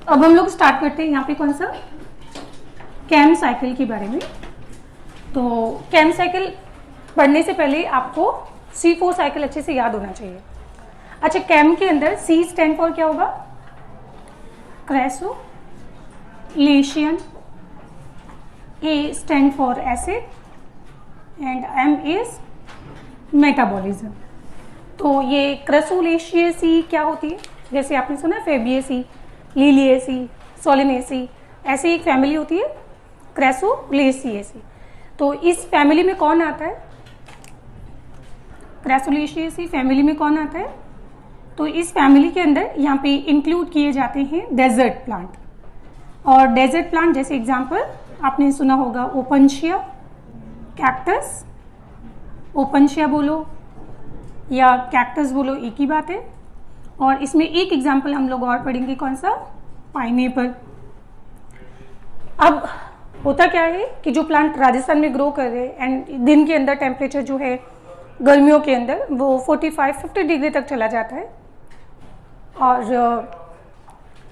अब हम लोग स्टार्ट करते हैं यहाँ पे कौन सा कैम साइकिल के बारे में। तो कैम साइकिल पढ़ने से पहले आपको C4 साइकिल अच्छे से याद होना चाहिए। अच्छा, कैम के अंदर C स्टैंड फॉर क्या होगा? क्रेसोलेशियन, A stand for acid and M is metabolism. तो ये क्रेसोलेशियसी क्या होती है? जैसे आपने सुना फेबियेसी, लिलियेसी, सोलिनेसी, ऐसी एक फैमिली होती है क्रेसोलेशियसी। तो इस फैमिली में कौन आता है? क्रेसोलेशियसी फैमिली में कौन आता है? तो इस फैमिली के अंदर यहाँ पे इंक्लूड किए जाते हैं डेजर्ट प्लांट। और डेजर्ट प्लांट जैसे एग्जांपल आपने सुना होगा ओपनशिया, कैक्टस। ओपनशिया बोलो या कैक्टस बोलो, एक ही बात है। और इसमें एक एग्जांपल हम लोग और पढ़ेंगे, कौन सा? पाइनएप्पल। अब होता क्या है कि जो प्लांट राजस्थान में ग्रो कर रहे हैं एंड दिन के अंदर टेम्परेचर जो है गर्मियों के अंदर वो 45-50 डिग्री तक चला जाता है। और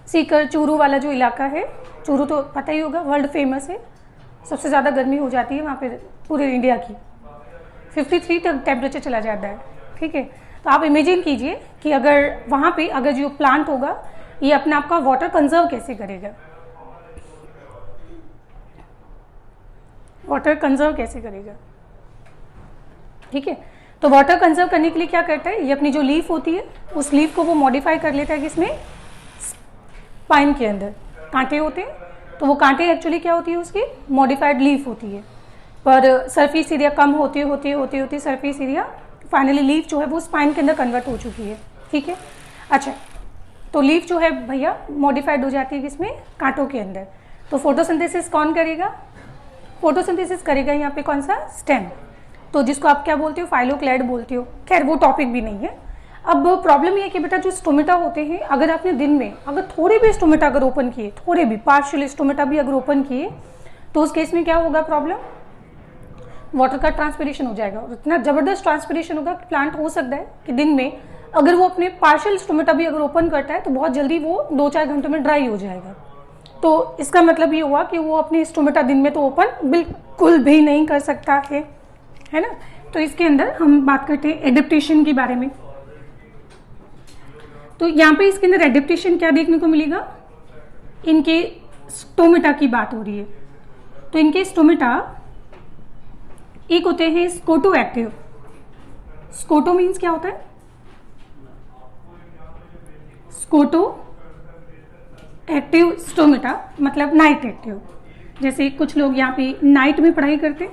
सीकर चूरू वाला जो इलाका है, चूरू तो पता ही होगा, वर्ल्ड फेमस है, सबसे ज़्यादा गर्मी हो जाती है वहाँ पे पूरे इंडिया की, 53 तक टेम्परेचर चला जाता है। ठीक है, तो आप इमेजिन कीजिए कि अगर वहाँ पे अगर जो प्लांट होगा ये अपने आप का वाटर कंजर्व कैसे करेगा, वाटर कंजर्व कैसे करेगा। ठीक है, तो वाटर कंजर्व करने के लिए क्या करता है, ये अपनी जो लीफ होती है उस लीफ को वो मॉडिफाई कर लेता है किसमें? पाइन के अंदर कांटे होते हैं, तो वो कांटे एक्चुअली क्या होती है, उसकी मॉडिफाइड लीफ होती है। पर सरफेस एरिया कम होती सरफेस एरिया फाइनली लीफ जो है वो स्पाइन के अंदर कन्वर्ट हो चुकी है। ठीक है, अच्छा, तो लीफ जो है भैया मॉडिफाइड हो जाती है किसमें? कांटों के अंदर। तो फोटोसिंथेसिस कौन करेगा? फोटोसिंथेसिस करेगा यहाँ पे कौन सा? स्टेम। तो जिसको आप क्या बोलते हो? फाइलोक्लैड बोलते हो। खैर वो टॉपिक भी नहीं है। अब प्रॉब्लम ये है कि बेटा जो स्टोमेटा होते हैं, अगर आपने दिन में अगर थोड़े भी स्टोमेटा अगर ओपन किए, थोड़े भी पार्शियल स्टोमेटा भी अगर ओपन किए, तो उस केस में क्या होगा प्रॉब्लम? वाटर का ट्रांसपिरेशन हो जाएगा। और इतना जबरदस्त ट्रांसपिरेशन होगा कि प्लांट हो सकता है कि दिन में अगर वो अपने पार्शियल स्टोमेटा भी अगर ओपन करता है तो बहुत जल्दी वो 2-4 घंटों में ड्राई हो जाएगा। तो इसका मतलब ये हुआ कि वो अपनी स्टोमेटा दिन में तो ओपन बिल्कुल भी नहीं कर सकता है ना। तो इसके अंदर हम बात करते हैं एडेप्टेशन के बारे में। तो यहाँ पे इसके अंदर एडेप्टेशन क्या देखने को मिलेगा? इनके स्टोमेटा की बात हो रही है। तो इनके स्टोमेटा एक होते हैं स्कोटो एक्टिव। स्कोटो मीन्स क्या होता है? स्कोटो एक्टिव स्टोमेटा मतलब नाइट एक्टिव। जैसे कुछ लोग यहाँ पे नाइट में पढ़ाई करते,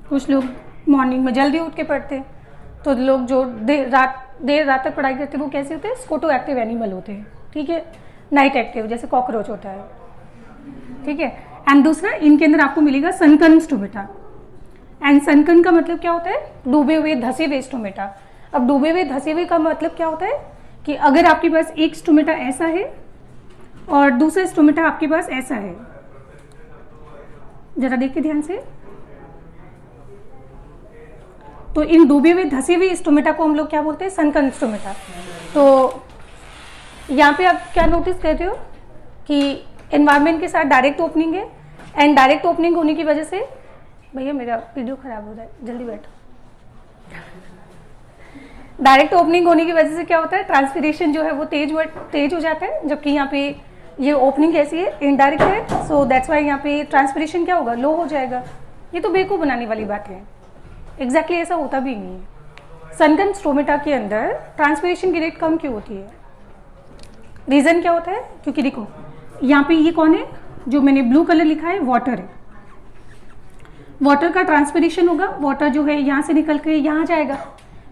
कुछ लोग मॉर्निंग में जल्दी उठ के पढ़ते हैं। तो लोग जो देर रात तक पढ़ाई करते हैं वो कैसे होते हैं? स्कोटो एक्टिव एनिमल होते हैं। ठीक है, नाइट एक्टिव जैसे कॉकरोच होता है। ठीक है, एंड दूसरा इनके अंदर आपको मिलेगा सनकन स्टोमेटा। एंड सनकन का मतलब क्या होता है? डूबे हुए धसे हुए स्टोमेटा। अब डूबे हुए धसे हुए का मतलब क्या होता है कि अगर आपके पास एक स्टोमेटा ऐसा है और दूसरा स्टोमेटा आपके पास ऐसा है, जरा देखिए ध्यान से, तो इन डूबे हुए धसे हुए स्टोमेटा को हम लोग क्या बोलते हैं? सनकन स्टोमेटा। तो यहाँ पे आप क्या नोटिस करते हो कि एनवायरनमेंट के साथ डायरेक्ट ओपनिंग है, एंड डायरेक्ट ओपनिंग होने की वजह से, भैया मेरा वीडियो खराब हो रहा है, जल्दी बैठो। डायरेक्ट ओपनिंग होने की वजह से क्या होता है? ट्रांसपिरेशन जो है वो तेज हो जाता है, जबकि यहाँ पे ये ओपनिंग कैसी है? इनडायरेक्ट है। सो दैट्स वाई यहाँ पे ट्रांसपिरेशन क्या होगा? लो हो जाएगा। ये तो बेवकूफ बनाने वाली बात है, एग्जैक्टली ऐसा होता भी नहीं है। सनकन स्टोमेटा के अंदर ट्रांसपिरेशन की रेट कम क्यों होती है? रीजन क्या होता है? क्योंकि देखो यहाँ पे ये कौन है? जो मैंने ब्लू कलर लिखा है वाटर है। वाटर का ट्रांसपिरेशन होगा, वाटर जो है यहाँ से निकल के यहाँ जाएगा,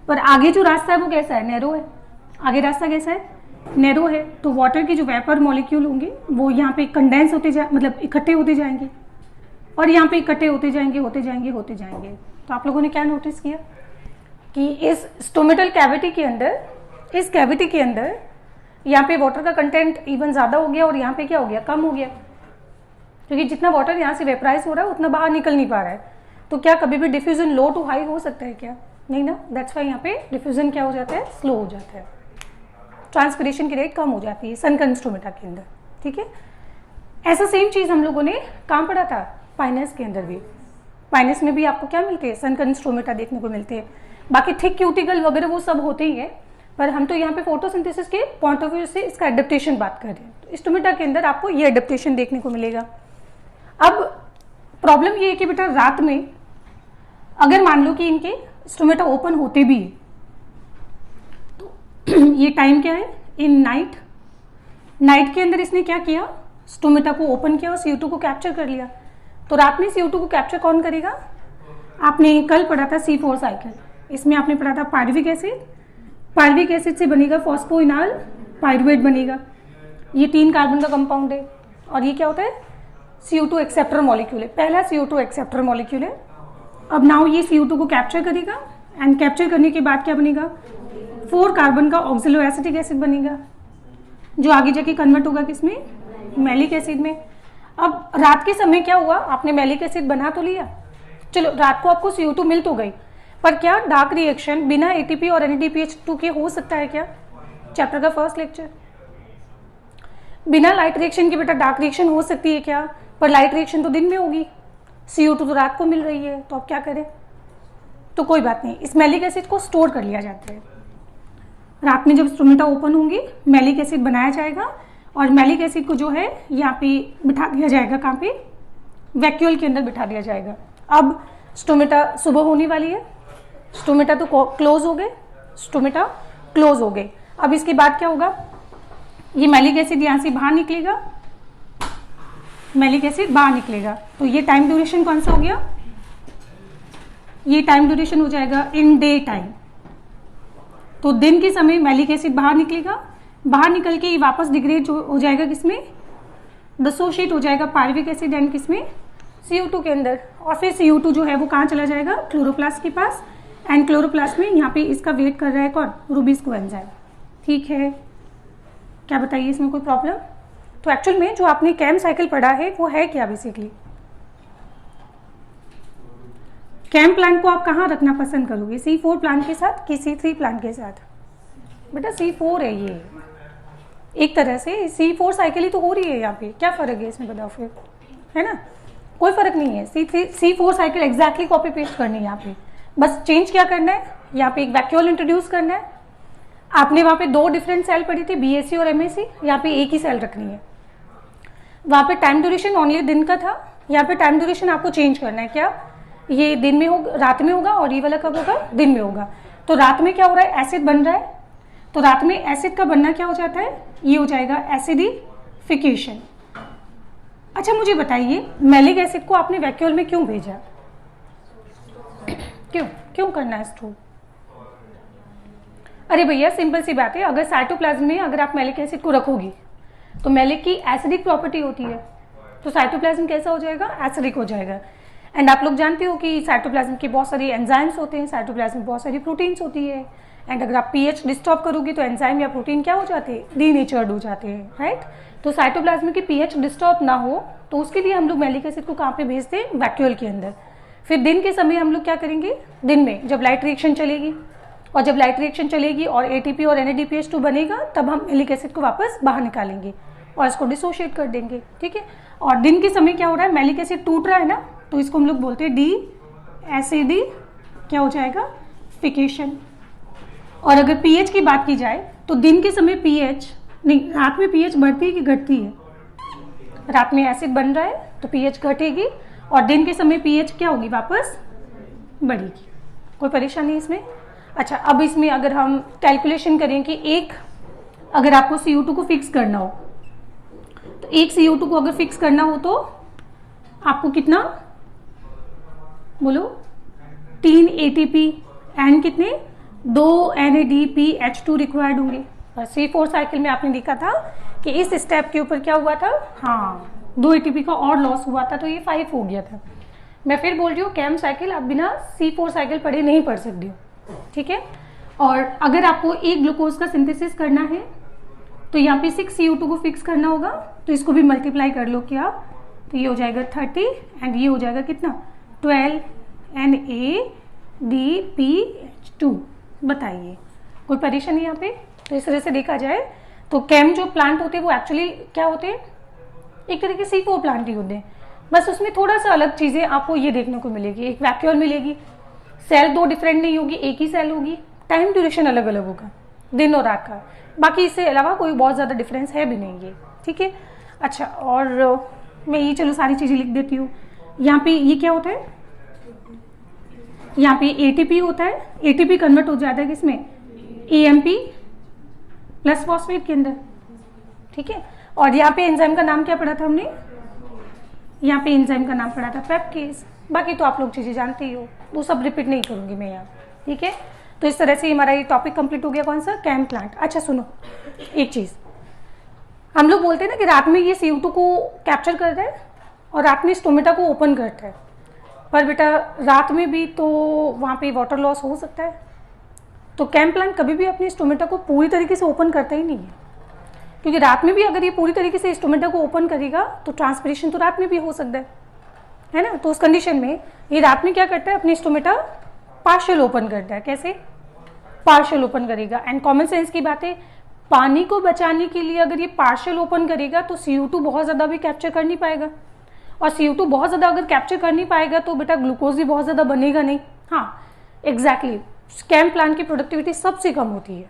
पर आगे जो रास्ता है वो कैसा है? नैरो है। आगे रास्ता कैसा है? नैरो है। तो वाटर के जो वेपर मॉलिक्यूल होंगे वो यहाँ पे कंडेंस होते मतलब इकट्ठे होते जाएंगे, और यहाँ पे इकट्ठे होते जाएंगे। तो आप लोगों ने क्या नोटिस किया कि इस स्टोमेटल कैविटी के अंदर, इस कैविटी के अंदर यहाँ पे वाटर का कंटेंट इवन ज़्यादा हो गया और यहाँ पे क्या हो गया? कम हो गया, क्योंकि जितना वाटर यहाँ से वेपराइज हो रहा है उतना बाहर निकल नहीं पा रहा है। तो क्या कभी भी डिफ्यूजन लो टू हाई हो सकता है क्या? नहीं ना। दैट्स वाई यहाँ पे डिफ्यूजन क्या हो जाता है? स्लो हो जाता है, ट्रांसपिरेशन की रेट कम हो जाती है सनकन स्टोमेटा के अंदर। ठीक है। ऐसा सेम चीज़ हम लोगों ने कहाँ पढ़ा था, पाइनस के अंदर भी। पाइनस में भी आपको क्या मिलते हैं, सनकन स्ट्रोमेटा देखने को मिलते हैं। बाकी थिक क्यूटिकल वगैरह वो सब होते ही है, पर हम तो यहाँ पे फोटोसिंथेसिस के पॉइंट ऑफ व्यू से इसका एडेप्टेशन बात कर रहे हैं। तो स्टोमेटा के अंदर आपको ये एडेप्टेशन देखने को मिलेगा। अब प्रॉब्लम ये है कि बेटा रात में अगर मान लो कि इनके स्टोमेटा ओपन होते भी है तो ये टाइम क्या है, इन नाइट। नाइट के अंदर इसने क्या किया, स्टोमेटा को ओपन किया और CO2 को कैप्चर कर लिया। तो रात में CO2 को कैप्चर कौन करेगा, आपने कल पढ़ा था C4 साइकिल, इसमें आपने पढ़ा था पायरुविक एसिड। पायरुविक एसिड से बनेगा फॉस्फोइनाल पायरुवेट बनेगा, ये 3 कार्बन का कंपाउंड है। और ये क्या होता है, CO2 एक्सेप्टर मॉलिक्यूल है, पहला CO2 एक्सेप्टर मॉलिक्यूल है। अब नाउ ये CO2 को कैप्चर करेगा एंड कैप्चर करने के बाद क्या बनेगा, 4 कार्बन का ऑक्सिलो एसिटिक एसिड बनेगा, जो आगे जाके कन्वर्ट होगा किसमें, मैलिक एसिड में। अब रात के समय क्या हुआ, आपने मैलिक एसिड बना तो लिया, चलो रात को आपको CO2 मिल तो गई, पर क्या डार्क रिएक्शन बिना ATP और NADPH2 के हो सकता है क्या, चैप्टर का फर्स्ट लेक्चर। बिना लाइट रिएक्शन के बेटा डार्क रिएक्शन हो सकती है क्या, पर लाइट रिएक्शन तो दिन में होगी, CO2 तो रात को मिल रही है, तो अब क्या करें। तो कोई बात नहीं, इस मैलिक एसिड को स्टोर कर लिया जाता है। रात में जब स्टोमेटा ओपन होंगे मैलिक एसिड बनाया जाएगा और मैलिक एसिड को जो है यहाँ पे बिठा दिया जाएगा, कहाँ पे, वैक्यूल के अंदर बिठा दिया जाएगा। अब स्टोमेटा सुबह होने वाली है, स्टोमेटा तो क्लोज हो गए, स्टोमेटा क्लोज हो गए। अब इसके बाद क्या होगा, ये मैलिक एसिड यहाँ से बाहर निकलेगा, मैलिक एसिड बाहर निकलेगा। तो ये टाइम ड्यूरेशन कौन सा हो गया, ये टाइम ड्यूरेशन हो जाएगा इन डे टाइम। तो दिन के समय मैलिक एसिड बाहर निकलेगा, बाहर निकल के ये वापस डिग्रेड हो जाएगा किसमें, डिसोशिएट हो जाएगा पायरुविक एसिड एंड किसमें, CO2 के अंदर। और फिर CO2 जो है वो कहाँ चला जाएगा, क्लोरोप्लास्ट के पास, एंड क्लोरोप्लास्ट में यहाँ पे इसका वेट कर रहा है कौन, रूबिस्को एंजाइम। ठीक है, क्या बताइए इसमें कोई प्रॉब्लम। तो एक्चुअल में जो आपने कैम साइकिल पढ़ा है वो है क्या, बेसिकली कैम प्लांट को आप कहाँ रखना पसंद करोगे, C4 प्लांट के साथ कि C3 प्लांट के साथ। बेटा C4 है ये, एक तरह से C4 साइकिल ही तो हो रही है यहाँ पे, क्या फर्क है इसमें बताओ फिर, है ना, कोई फर्क नहीं है। C4 cycle exactly copy paste करनी है यहाँ पे, बस चेंज क्या करना है, यहाँ पे एक वैक्यूल इंट्रोड्यूस करना है। आपने वहाँ पे 2 डिफरेंट सेल पढ़ी थी, BSc और MSc, यहाँ पे एक ही सेल रखनी है। वहाँ पे टाइम ड्यूरेशन ओनली दिन का था, यहाँ पे टाइम ड्यूरेशन आपको चेंज करना है, क्या ये दिन में होगा, रात में होगा, और ये वाला कब होगा, दिन में होगा। तो रात में क्या हो रहा है, एसिड बन रहा है, तो रात में एसिड का बनना क्या हो जाता है, ये हो जाएगा एसिडिफिकेशन। अच्छा मुझे बताइए, मैलिक एसिड को आपने वैक्यूल में क्यों भेजा, क्यों करना है स्टोर। अरे भैया सिंपल सी बात है, अगर साइटोप्लाज्म में अगर आप मैलिक एसिड को रखोगी तो मैलिक की एसिडिक प्रॉपर्टी होती है, तो साइटोप्लाज्म कैसा हो जाएगा, एसिडिक हो जाएगा। एंड आप लोग जानते हो कि साइटोप्लाज्म के बहुत सारी एंजाइम्स होते हैं, साइटोप्लाज्म में बहुत सारी प्रोटीन्स होती है। एंड अगर आप pH डिस्टर्ब करोगे तो एंजाइम या प्रोटीन क्या हो जाते हैं, डीनेचर्ड हो जाते हैं, राइट। तो साइटोप्लाज्म की pH डिस्टर्ब ना हो तो उसके लिए हम लोग मैलिक एसिड को कहाँ पे भेजते हैं, वैक्यूल के अंदर। फिर दिन के समय हम लोग क्या करेंगे, दिन में जब लाइट रिएक्शन चलेगी, और जब लाइट रिएक्शन चलेगी और ATP और NADPH2 बनेगा, तब हम मैलिक एसिड को वापस बाहर निकालेंगे और इसको डिसोशिएट कर देंगे, ठीक है। और दिन के समय क्या हो रहा है, मैलिक एसिड टूट रहा है ना, तो इसको हम लोग बोलते हैं डी एसिडी, क्या हो जाएगा, फिकेशन। और अगर pH की बात की जाए तो दिन के समय pH नहीं, रात में pH बढ़ती है कि घटती है, रात में एसिड बन रहा है तो pH घटेगी, और दिन के समय pH क्या होगी, वापस बढ़ेगी। कोई परेशानी इसमें। अच्छा अब इसमें अगर हम कैलकुलेशन करें कि एक अगर आपको CO2 को फिक्स करना हो, तो एक CO2 को अगर फिक्स करना हो तो आपको कितना बोलो, 3 ATP एंड कितने 2 NADPH2 रिक्वायर्ड होंगे। और C4 साइकिल में आपने देखा था कि इस स्टेप के ऊपर क्या हुआ था, हाँ 2 ATP का और लॉस हुआ था, तो ये 5 हो गया था। मैं फिर बोल रही हूँ कैम साइकिल आप बिना C4 साइकिल पढ़े नहीं पढ़ सकते हो, ठीक है। और अगर आपको एक ग्लूकोज का सिंथेसिस करना है तो यहाँ पे 6 CO2 को फिक्स करना होगा, तो इसको भी मल्टीप्लाई कर लो क्या, तो ये हो जाएगा 30 एंड ये हो जाएगा कितना 12 NADPH2। बताइए कोई परेशानी यहाँ पे। तो इस तरह से देखा जाए तो कैम जो प्लांट होते हैं वो एक्चुअली क्या होते हैं, एक तरह के C4 प्लांट ही होते हैं, बस उसमें थोड़ा सा अलग चीजें आपको ये देखने को मिलेगी। एक वैक्यूल मिलेगी, सेल दो डिफरेंट नहीं होगी, एक ही सेल होगी, टाइम ड्यूरेशन अलग अलग होगा दिन और रात का, बाकी इससे अलावा कोई बहुत ज्यादा डिफरेंस है भी नहीं ये, ठीक है। अच्छा, और मैं ये चलो सारी चीजें लिख देती हूँ। यहाँ पे ये क्या होता है, यहाँ पे ATP होता है, ATP कन्वर्ट हो जाता है किसमें, AMP प्लस फॉस्फेट के अंदर, ठीक है। और यहाँ पे एंजाइम का नाम क्या पढ़ा था हमने, यहाँ पे एंजाइम का नाम पढ़ा था पेप्टेज। बाकी तो आप लोग चीजें जानते ही हो, वो सब रिपीट नहीं करूंगी मैं यहाँ, ठीक है। तो इस तरह से हमारा ये टॉपिक कंप्लीट हो गया, कौन सा, कैम प्लांट। अच्छा सुनो, एक चीज हम लोग बोलते हैं ना कि रात में ये CO2 को कैप्चर करता है और रात में स्टोमेटा को ओपन करता है, पर बेटा रात में भी तो वहाँ पे वाटर लॉस हो सकता है, तो कैम प्लांट कभी भी अपने स्टोमेटा को पूरी तरीके से ओपन करता ही नहीं है, क्योंकि रात में भी अगर ये पूरी तरीके से स्टोमेटा को ओपन करेगा तो ट्रांसपिरेशन तो रात में भी हो सकता है ना। तो उस कंडीशन में ये रात में क्या करता है, अपनी स्टोमेटा पार्शियल ओपन करता है। कैसे, पार्शियल ओपन करेगा। एंड कॉमन सेंस की बात है, पानी को बचाने के लिए अगर ये पार्शियल ओपन करेगा तो CO2 बहुत ज्यादा भी कैप्चर कर नहीं पाएगा, और CO2 बहुत ज्यादा अगर कैप्चर कर नहीं पाएगा तो बेटा ग्लूकोज भी बहुत ज्यादा बनेगा नहीं। हाँ एग्जैक्टली, कैम प्लांट की प्रोडक्टिविटी सबसे कम होती है।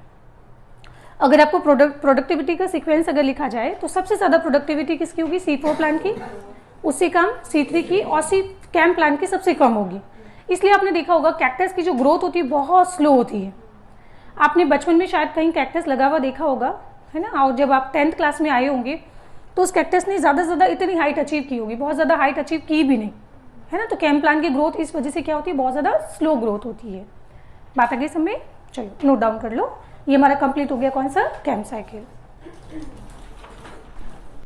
अगर आपको प्रोडक्टिविटी का सीक्वेंस अगर लिखा जाए तो सबसे ज्यादा प्रोडक्टिविटी किसकी होगी, C4 प्लांट की, उससे कम C3 की, और कैम प्लांट की सबसे कम होगी। इसलिए आपने देखा होगा कैक्टस की जो ग्रोथ होती है बहुत स्लो होती है। आपने बचपन में शायद कहीं कैक्टस लगा हुआ देखा होगा, है ना, और जब आप 10th क्लास में आए होंगे तो उस कैक्टस ने ज्यादा से ज्यादा इतनी हाइट अचीव की होगी, बहुत ज्यादा हाइट अचीव की भी नहीं, है ना। तो कैम प्लांट की ग्रोथ इस वजह से क्या होती है, बहुत ज्यादा स्लो ग्रोथ होती है। बात आगे समय, चलो नोट डाउन कर लो। ये हमारा कंप्लीट हो गया कौन सा, कैम साइकिल।